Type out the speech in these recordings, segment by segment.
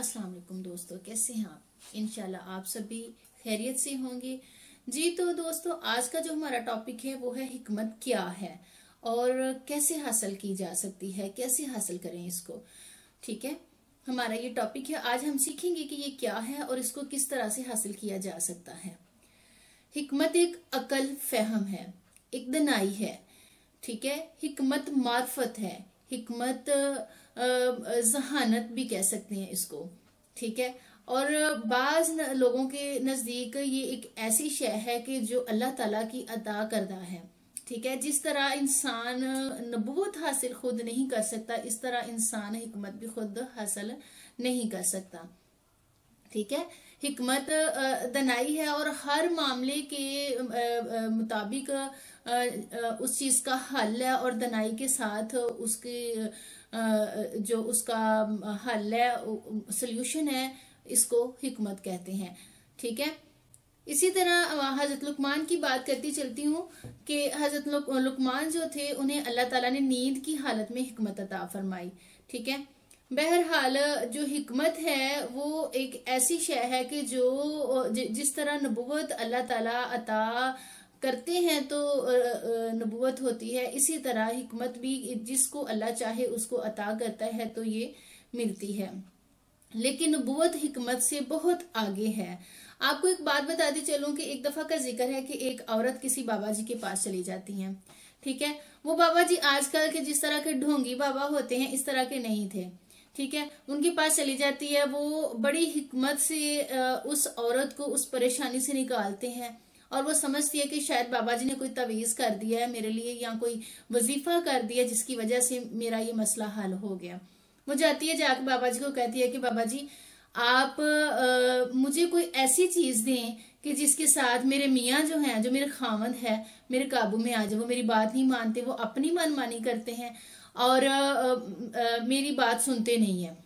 अस्सलाम वालेकुम दोस्तों, कैसे हैं आप? इंशाल्लाह आप सभी खैरियत से होंगे जी। तो दोस्तों, आज का जो हमारा टॉपिक है वो है हिकमत क्या है और कैसे हासिल की जा सकती है, कैसे हासिल करें इसको। ठीक है, हमारा ये टॉपिक है। आज हम सीखेंगे कि ये क्या है और इसको किस तरह से हासिल किया जा सकता है। हिकमत एक अकल फहम है, एक दनाई है। ठीक है, हिकमत मार्फत है, हिकमत जहानत भी कह सकते हैं इसको। ठीक है, और बाज लोगों के नजदीक ये एक ऐसी शय है कि जो अल्लाह ताला की अता करदा है। ठीक है, जिस तरह इंसान नबूवत हासिल खुद नहीं कर सकता, इस तरह इंसान हिकमत भी खुद हासिल नहीं कर सकता। ठीक है, हिकमत दनाई है और हर मामले के मुताबिक उस चीज का हल है और दनाई के साथ उसके जो उसका हल है, सोल्यूशन है, इसको हिकमत कहते हैं। ठीक है, इसी तरह हजरत लुकमान की बात करती चलती हूँ कि हजरत लुकमान जो थे उन्हें अल्लाह ताला ने नींद की हालत में हिकमत अता फरमाई। ठीक है, बहरहाल जो हिकमत है वो एक ऐसी शय है कि जो जिस तरह नबूवत अल्लाह ताला अता करते हैं तो नबूवत होती है, इसी तरह हिकमत भी जिसको अल्लाह चाहे उसको अता करता है तो ये मिलती है। लेकिन नबूवत हिकमत से बहुत आगे है। आपको एक बात बताती चलूं कि एक दफा का जिक्र है कि एक औरत किसी बाबा जी के पास चली जाती है। ठीक है, वो बाबा जी आजकल के जिस तरह के ढोंगी बाबा होते हैं इस तरह के नहीं थे। ठीक है, उनके पास चली जाती है, वो बड़ी हिकमत से उस औरत को उस परेशानी से निकालते हैं और वो समझती है कि शायद बाबा जी ने कोई तवीज कर दिया है मेरे लिए या कोई वजीफा कर दिया जिसकी वजह से मेरा ये मसला हल हो गया। वो जाती है, जाकर बाबा जी को कहती है कि बाबा जी आप मुझे कोई ऐसी चीज दें कि जिसके साथ मेरे मियाँ जो हैं, जो मेरे खामद है, मेरे काबू में आ जाए। वो मेरी बात नहीं मानते, वो अपनी मनमानी करते हैं और मेरी बात सुनते नहीं है।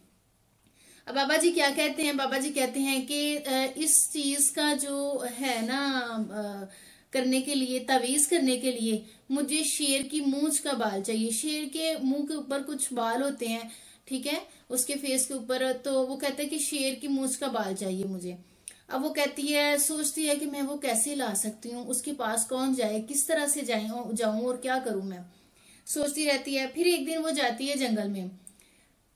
अब बाबा जी क्या कहते हैं? बाबा जी कहते हैं कि इस चीज का जो है ना करने के लिए, तवीज करने के लिए मुझे शेर की मूंछ का बाल चाहिए। शेर के मुंह के ऊपर कुछ बाल होते हैं, ठीक है, उसके फेस के ऊपर, तो वो कहते हैं कि शेर की मूंछ का बाल चाहिए मुझे। अब वो कहती है, सोचती है कि मैं वो कैसे ला सकती हूँ, उसके पास कौन जाए, किस तरह से जाऊं और क्या करूं मैं, सोचती रहती है। फिर एक दिन वो जाती है जंगल में,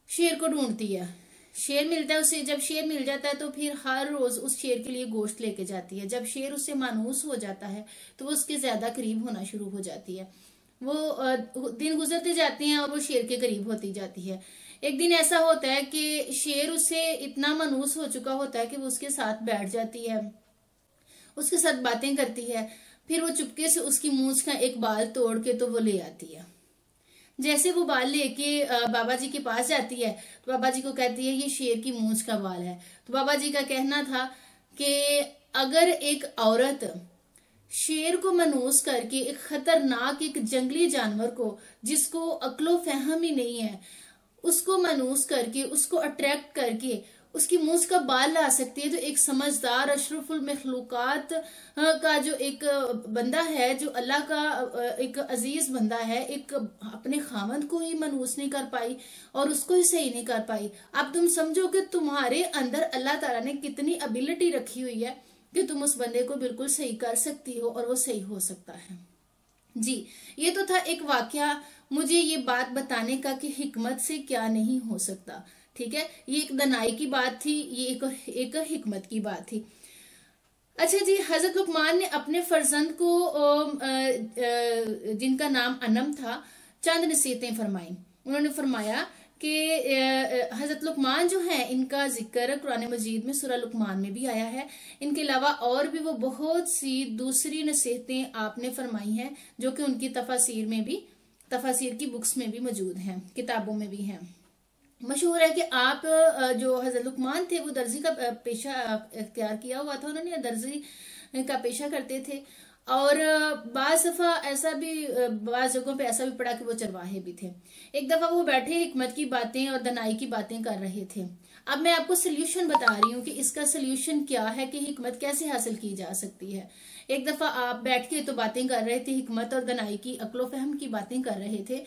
शेर को ढूंढती है। शेर मिलता है उसे, जब शेर मिल जाता है तो फिर हर रोज उस शेर के लिए गोश्त लेके जाती है। जब शेर उससे मानूस हो जाता है तो वो उसके ज्यादा करीब होना शुरू हो जाती है। वो दिन गुजरते जाते हैं और वो शेर के करीब होती जाती है। एक दिन ऐसा होता है कि शेर उससे इतना मानूस हो चुका होता है कि वो उसके साथ बैठ जाती है, उसके साथ बातें करती है। फिर वो चुपके से उसकी मूंछ का एक बाल तोड़ के तो वो ले आती है। जैसे वो बाल लेके बाबा जी के पास जाती है तो बाबा जी को कहती है ये शेर की मूंछ का बाल है। तो बाबा जी का कहना था कि अगर एक औरत शेर को मनूस करके एक खतरनाक एक जंगली जानवर को, जिसको अक्लो फहम ही नहीं है, उसको मनूस करके, उसको अट्रैक्ट करके उसकी मूंछ का बाल ला सकती है, तो एक समझदार अशरफुल मखलूकात का जो एक बंदा है, जो अल्लाह का एक अजीज बंदा है, एक अपने खामद को ही मनूस नहीं कर पाई और उसको ही सही नहीं कर पाई। अब तुम समझो कि तुम्हारे अंदर अल्लाह ताला ने कितनी एबिलिटी रखी हुई है कि तुम उस बंदे को बिल्कुल सही कर सकती हो और वो सही हो सकता है। जी, ये तो था एक वाकया, मुझे ये बात बताने का कि हिकमत से क्या नहीं हो सकता। ठीक है, ये एक दनाई की बात थी, ये एक हिकमत की बात थी। अच्छा जी, हजरत लुकमान ने अपने फर्जंद को जिनका नाम अनम था, चंद नसीहतें फरमाई। उन्होंने फरमाया कि हजरत लुकमान जो है इनका जिक्र कुरान मजीद में सूरह लुकमान में भी आया है। इनके अलावा और भी वो बहुत सी दूसरी नसीहतें आपने फरमाई हैं जो कि उनकी तफासीर में भी, तफासीर की बुक्स में भी मौजूद हैं, किताबों में भी हैं। मशहूर है कि आप जो हजरत लुकमान थे वो दर्जी का पेशा इख्तियार किया हुआ था, उन्होंने दर्जी का पेशा करते थे और बाज दफा ऐसा भी, बाज जगहों पे ऐसा भी पड़ा कि वो चरवाहे भी थे। एक दफा वो बैठे हिकमत की बातें और दनाई की बातें कर रहे थे। अब मैं आपको सोल्यूशन बता रही हूँ कि इसका सोल्यूशन क्या है, कि हिकमत कैसे हासिल की जा सकती है। एक दफा आप बैठ के तो बातें कर रहे थे, हिकमत और दनाई की, अक्लो फहम की बातें कर रहे थे,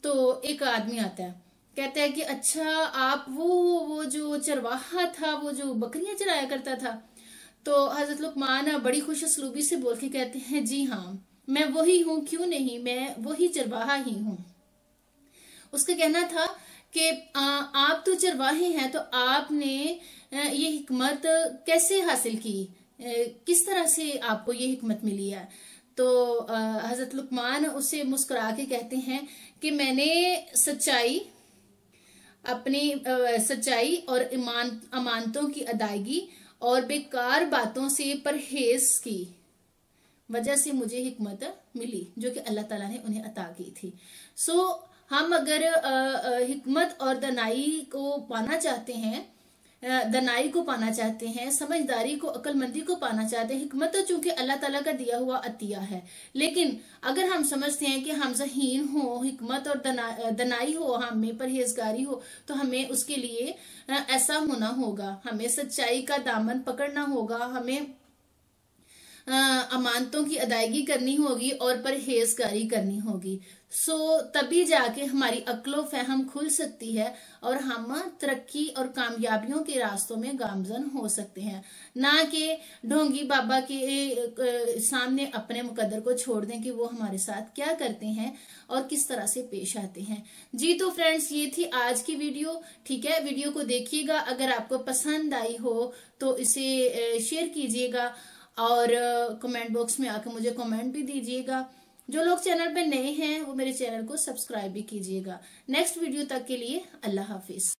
तो एक आदमी आता है कहता है कि अच्छा आप वो जो चरवाहा था, वो जो बकरियां चराया करता था। तो हजरत लुकमान बड़ी खुश असलूबी से बोल के कहते हैं जी हाँ, मैं वही हूँ, क्यों नहीं, मैं वही चरवाहा ही हूँ। उसका कहना था कि आप तो चरवाहे हैं, तो आपने ये हिकमत कैसे हासिल की, किस तरह से आपको ये हिकमत मिली है। तो हजरत लुकमान उसे मुस्कुरा के कहते हैं कि मैंने सच्चाई और अमानतों की अदायगी और बेकार बातों से परहेज की वजह से मुझे हिकमत मिली, जो कि अल्लाह ताला ने उन्हें अता की थी। हम अगर हिकमत और दनाई को पाना चाहते हैं, समझदारी को, अक्लमंदी को पाना चाहते हैं। हिकमत तो चूंकि अल्लाह ताला का दिया हुआ अतिया है, लेकिन अगर हम समझते हैं कि हम ज़हीन हो, हिकमत और दनाई हो, हमें परहेजगारी हो, तो हमें उसके लिए ऐसा होना होगा, हमें सच्चाई का दामन पकड़ना होगा, हमें अमानतों की अदायगी करनी होगी और परहेजगारी करनी होगी। तभी जाके हमारी अक्लो फहम खुल सकती है और हम तरक्की और कामयाबियों के रास्तों में गामजन हो सकते हैं। ना कि ढोंगी बाबा के सामने अपने मुकद्दर को छोड़ दें कि वो हमारे साथ क्या करते हैं और किस तरह से पेश आते हैं। जी तो फ्रेंड्स, ये थी आज की वीडियो। ठीक है, वीडियो को देखिएगा, अगर आपको पसंद आई हो तो इसे शेयर कीजिएगा और कमेंट बॉक्स में आकर मुझे कमेंट भी दीजिएगा। जो लोग चैनल पे नए हैं वो मेरे चैनल को सब्सक्राइब भी कीजिएगा। नेक्स्ट वीडियो तक के लिए अल्लाह हाफिज।